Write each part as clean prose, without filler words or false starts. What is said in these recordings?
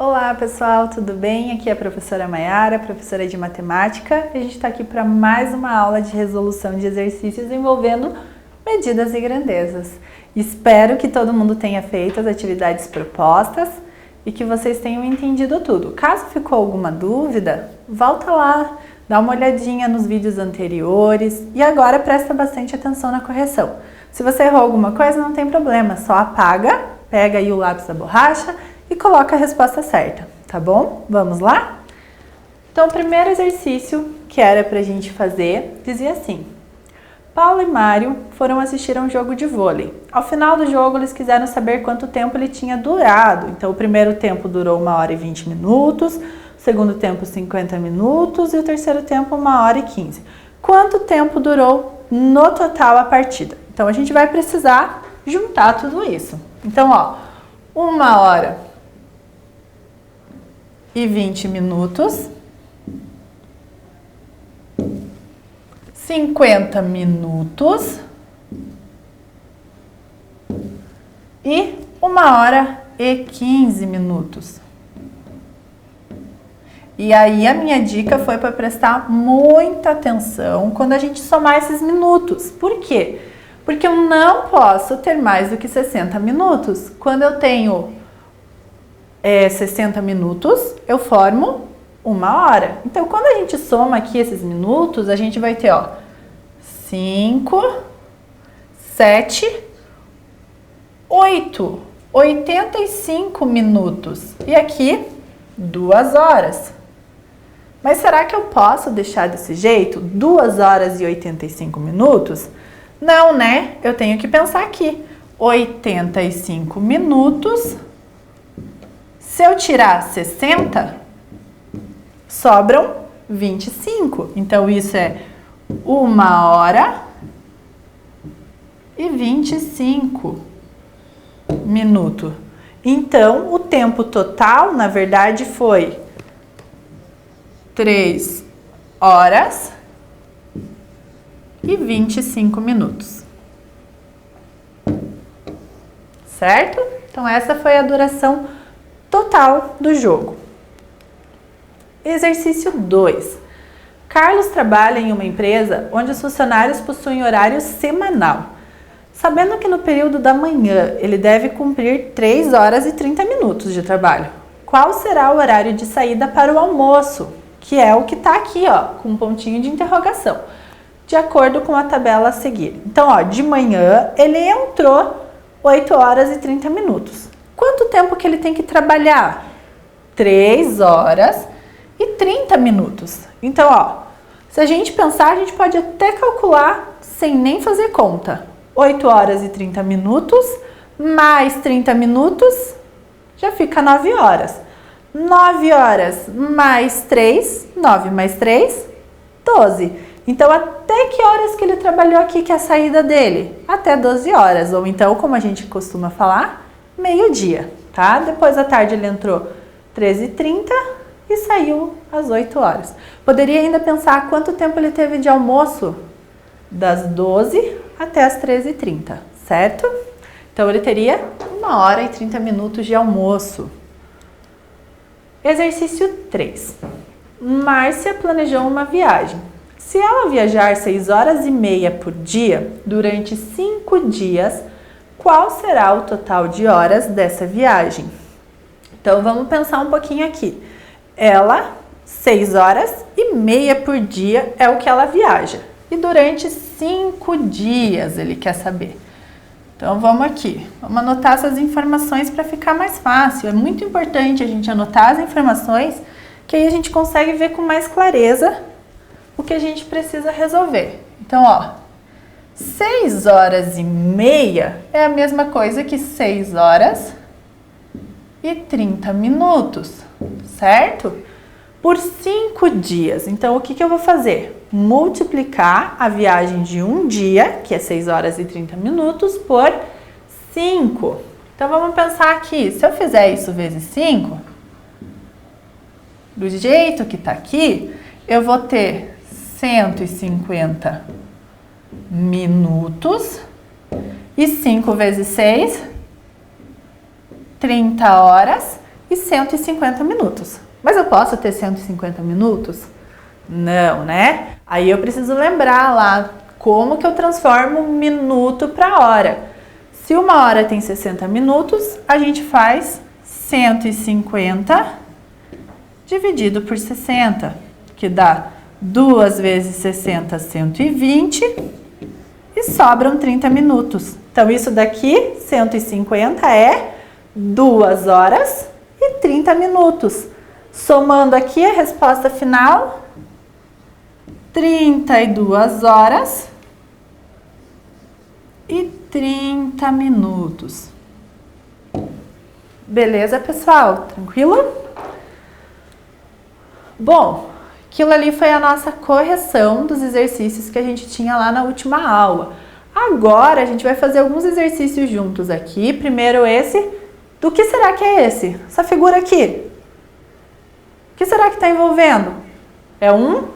Olá pessoal, tudo bem? Aqui é a professora Maiara, professora de matemática. A gente está aqui para mais uma aula de resolução de exercícios envolvendo medidas e grandezas. Espero que todo mundo tenha feito as atividades propostas e que vocês tenham entendido tudo. Caso ficou alguma dúvida, volta lá, dá uma olhadinha nos vídeos anteriores e agora presta bastante atenção na correção. Se você errou alguma coisa, não tem problema, só apaga, pega aí o lápis da borracha e coloca a resposta certa, tá bom? Vamos lá? Então, o primeiro exercício que era pra gente fazer dizia assim: Paulo e Mário foram assistir a um jogo de vôlei. Ao final do jogo, eles quiseram saber quanto tempo ele tinha durado. Então, o primeiro tempo durou 1 hora e 20 minutos, o segundo tempo 50 minutos e o terceiro tempo 1 hora e 15. Quanto tempo durou no total a partida? Então, a gente vai precisar juntar tudo isso. Então, 1 hora e 20 minutos, 50 minutos e 1 hora e 15 minutos. E aí a minha dica foi para prestar muita atenção quando a gente somar esses minutos. Por quê? Porque eu não posso ter mais do que 60 minutos. Quando eu tenho 60 minutos, eu formo 1 hora. Então, quando a gente soma aqui esses minutos, a gente vai ter, 5, 7, 8, 85 minutos. E aqui, 2 horas. Mas será que eu posso deixar desse jeito? 2 horas e 85 minutos? Não, né? Eu tenho que pensar aqui. 85 minutos. Se eu tirar 60, sobram 25. Então, isso é 1 hora e 25 minutos. Então, o tempo total, na verdade, foi 3 horas e 25 minutos. Certo? Então, essa foi a duração total do jogo. Exercício 2. Carlos trabalha em uma empresa onde os funcionários possuem horário semanal. Sabendo que no período da manhã ele deve cumprir 3 horas e 30 minutos de trabalho, qual será o horário de saída para o almoço? Que é o que está aqui, com um pontinho de interrogação, de acordo com a tabela a seguir. Então, de manhã ele entrou 8 horas e 30 minutos. Quanto tempo que ele tem que trabalhar? 3 horas e 30 minutos. Então, se a gente pensar, a gente pode até calcular sem nem fazer conta. 8 horas e 30 minutos, mais 30 minutos, já fica 9 horas. 9 horas mais 3, 9 mais 3, 12. Então, até que horas que ele trabalhou aqui, que é a saída dele? Até 12 horas. Ou então, como a gente costuma falar, meio-dia, tá? Depois da tarde ele entrou 13h30 e saiu às 8 horas. Poderia ainda pensar quanto tempo ele teve de almoço? Das 12 até as 13h30, certo? Então, ele teria 1 hora e 30 minutos de almoço. Exercício 3. Márcia planejou uma viagem. Se ela viajar 6 horas e meia por dia, durante 5 dias, qual será o total de horas dessa viagem? Então, vamos pensar um pouquinho aqui. Ela, 6 horas e meia por dia é o que ela viaja. E durante 5 dias ele quer saber. Então, vamos aqui. Vamos anotar essas informações para ficar mais fácil. É muito importante a gente anotar as informações, que aí a gente consegue ver com mais clareza o que a gente precisa resolver. Então, 6 horas e meia é a mesma coisa que 6 horas e 30 minutos, certo? Por 5 dias. Então, o que eu vou fazer? Multiplicar a viagem de um dia, que é 6 horas e 30 minutos, por 5. Então, vamos pensar aqui. Se eu fizer isso vezes 5, do jeito que está aqui, eu vou ter 150 minutos e 5 vezes 6, 30 horas e 150 minutos. Mas eu posso ter 150 minutos? Não, né? Aí eu preciso lembrar lá como que eu transformo minuto para hora. Se uma hora tem 60 minutos, a gente faz 150 dividido por 60, que dá 2 vezes 60, 120, e sobram 30 minutos. Então, isso daqui, 150, é 2 horas e 30 minutos. Somando aqui a resposta final, 32 horas e 30 minutos. Beleza, pessoal? Tranquilo? Bom, aquilo ali foi a nossa correção dos exercícios que a gente tinha lá na última aula. Agora a gente vai fazer alguns exercícios juntos aqui. Primeiro esse. Do que será que é esse? Essa figura aqui. O que será que está envolvendo? É um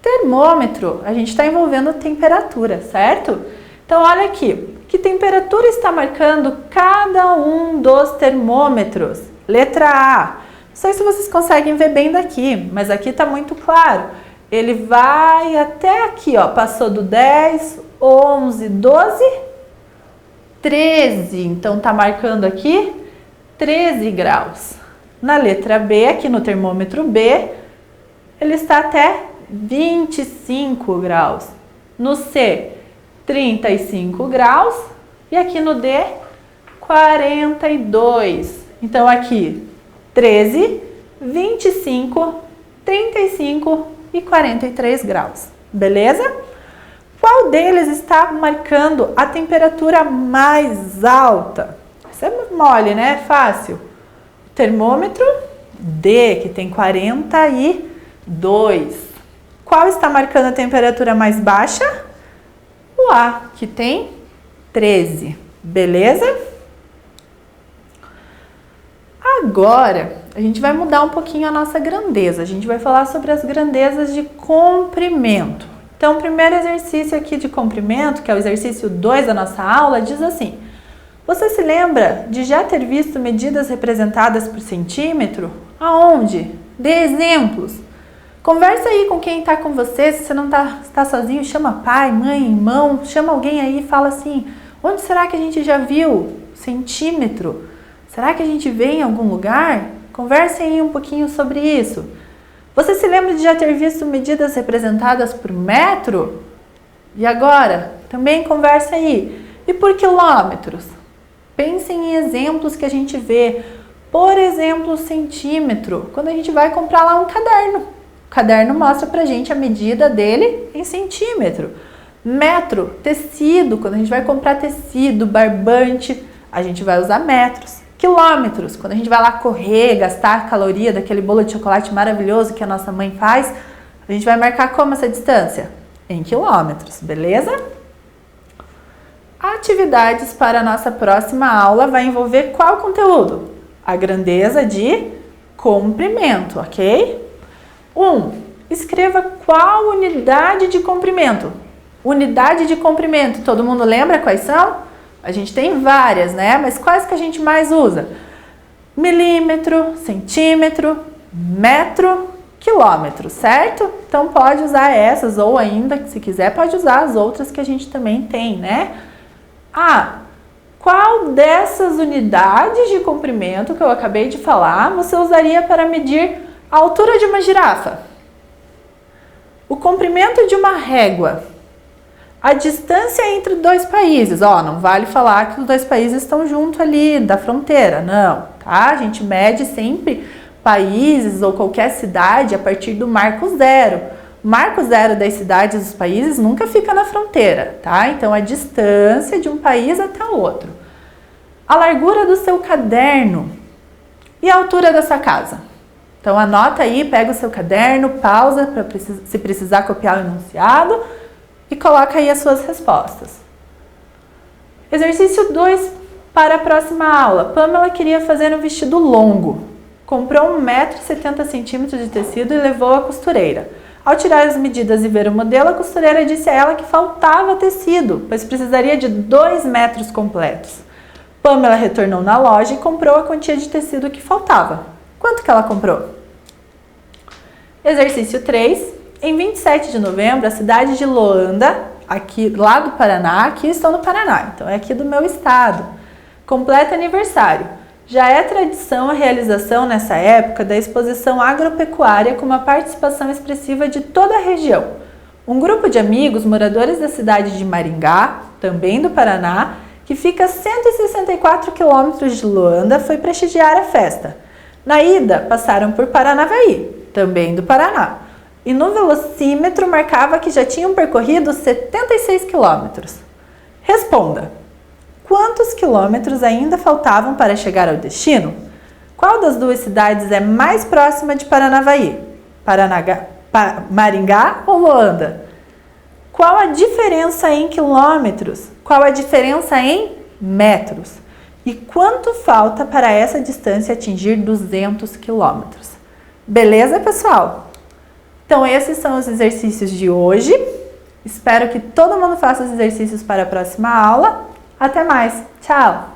termômetro. A gente está envolvendo temperatura, certo? Então olha aqui. Que temperatura está marcando cada um dos termômetros? Letra A. Não sei se vocês conseguem ver bem daqui, mas aqui está muito claro. Ele vai até aqui, ó, passou do 10, 11, 12, 13. Então, está marcando aqui 13 graus. Na letra B, aqui no termômetro B, ele está até 25 graus. No C, 35 graus. E aqui no D, 42. Então, aqui 13, 25, 35 e 43 graus. Beleza? Qual deles está marcando a temperatura mais alta? Isso é mole, né? Fácil. Termômetro D, que tem 42. Qual está marcando a temperatura mais baixa? O A, que tem 13. Beleza? Agora, a gente vai mudar um pouquinho a nossa grandeza. A gente vai falar sobre as grandezas de comprimento. Então, o primeiro exercício aqui de comprimento, que é o exercício 2 da nossa aula, diz assim: você se lembra de já ter visto medidas representadas por centímetro? Aonde? Dê exemplos. Conversa aí com quem está com você. Se você não está sozinho, chama pai, mãe, irmão, chama alguém aí e fala assim: onde será que a gente já viu centímetro? Será que a gente vê em algum lugar? Conversem aí um pouquinho sobre isso. Você se lembra de já ter visto medidas representadas por metro? E agora? Também conversa aí. E por quilômetros? Pensem em exemplos que a gente vê. Por exemplo, centímetro. Quando a gente vai comprar lá um caderno. O caderno mostra pra gente a medida dele em centímetro. Metro, tecido. Quando a gente vai comprar tecido, barbante, a gente vai usar metros. Quilômetros, quando a gente vai lá correr, gastar a caloria daquele bolo de chocolate maravilhoso que a nossa mãe faz, a gente vai marcar como essa distância? Em quilômetros, beleza? Atividades para a nossa próxima aula vai envolver qual conteúdo? A grandeza de comprimento, ok? 1. Escreva qual unidade de comprimento. Unidade de comprimento, todo mundo lembra quais são? A gente tem várias, né? Mas quais que a gente mais usa? Milímetro, centímetro, metro, quilômetro, certo? Então pode usar essas, ou ainda, se quiser, pode usar as outras que a gente também tem, né? Qual dessas unidades de comprimento que eu acabei de falar você usaria para medir a altura de uma girafa? O comprimento de uma régua? A distância entre dois países, não vale falar que os dois países estão junto ali da fronteira, não, tá? A gente mede sempre países ou qualquer cidade a partir do marco zero. O marco zero das cidades e dos países nunca fica na fronteira, tá? Então, a distância de um país até o outro. A largura do seu caderno e a altura da sua casa. Então, anota aí, pega o seu caderno, pausa para se precisar copiar o enunciado e coloca aí as suas respostas. Exercício 2 para a próxima aula. Pamela queria fazer um vestido longo. Comprou 1,70 m de tecido e levou à costureira. Ao tirar as medidas e ver o modelo, a costureira disse a ela que faltava tecido, pois precisaria de 2 metros completos. Pamela retornou na loja e comprou a quantia de tecido que faltava. Quanto que ela comprou? Exercício 3. Em 27 de novembro, a cidade de Loanda, aqui lá do Paraná, aqui estou no Paraná, então é aqui do meu estado, completa aniversário. Já é tradição a realização nessa época da exposição agropecuária com uma participação expressiva de toda a região. Um grupo de amigos moradores da cidade de Maringá, também do Paraná, que fica a 164 quilômetros de Loanda, foi prestigiar a festa. Na ida, passaram por Paranavaí, também do Paraná, e no velocímetro marcava que já tinham percorrido 76 quilômetros. Responda! Quantos quilômetros ainda faltavam para chegar ao destino? Qual das duas cidades é mais próxima de Paranavaí? Maringá ou Loanda? Qual a diferença em quilômetros? Qual a diferença em metros? E quanto falta para essa distância atingir 200 quilômetros? Beleza, pessoal? Então, esses são os exercícios de hoje. Espero que todo mundo faça os exercícios para a próxima aula. Até mais. Tchau!